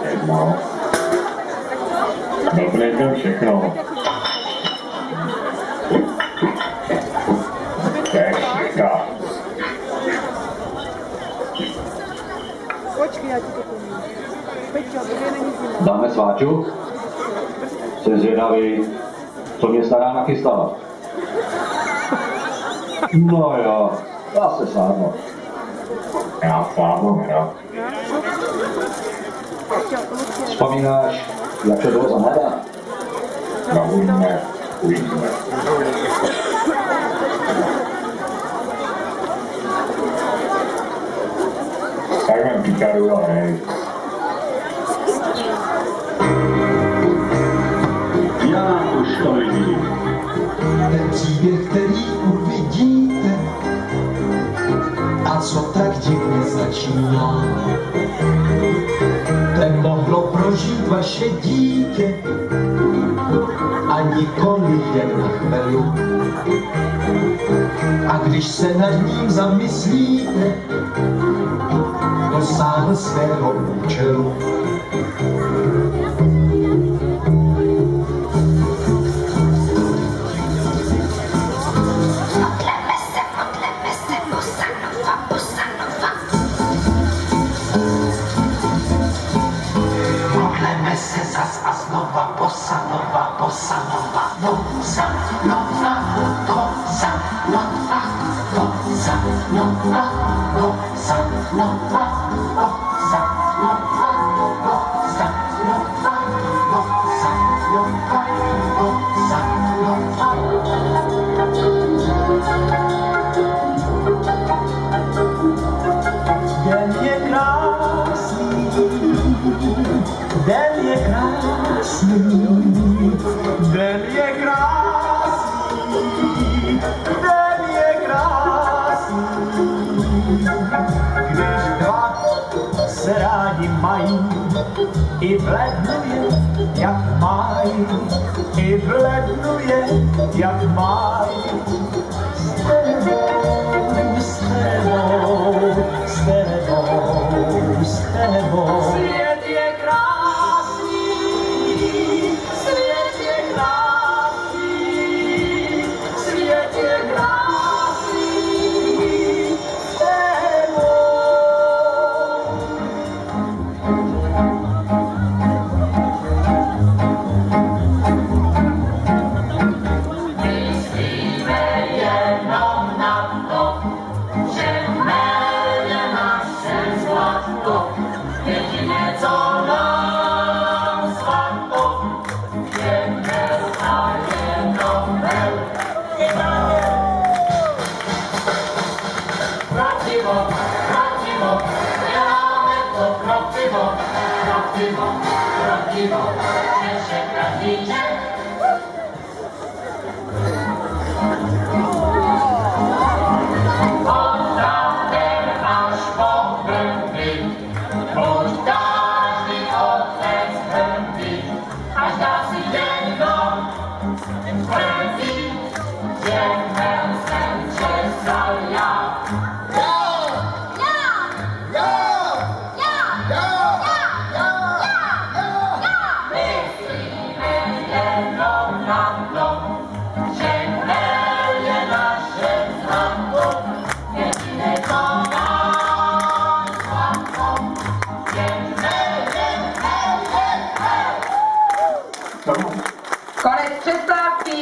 Jedno. Nebude všechno. Technika. Počkej, já ti to pomůžu. Peťo, kde není zima. Dáme sváču? Jsem zvědavý, co mě stará nachystala. No jo, já se sádnu. Já sádnu, jo. Vzpomínáš, jak to bylo za mladá? No, uvidíme. Tak mám kytaru, ale hej. Já už to vidím. Ten příběh, který uvidíte, a co tak divně začíná, ten mohlo prožít vaše dítě, a nikoli jen na chvíli. A když se nad ním zamyslíte, dosáhl svého účelu. Modleme se zas a znova, bossa nova, bossa nova, bossa nova, bossa nova, bossa nova, bossa nova, bossa nova, bossa nova, bossa nova, bossa nova. Den je krásný, den je krásný, den je krásný, den je krásný. Když dva se rádi mají, i v lednu je, jak mají, i v lednu je, jak mají. S tebou, s tebou, s tebou. Svět je krásný, svět je krásný, svět je krásný, s tebou. Myslíme jenom na to, že melje naše zlato, jediné, co nám svato, je mel a jenom mel. Pravdivo, pravdivo, děláme to pravdivo, pravdivo, pravdivo, neže pravdíče. Konec přestávky.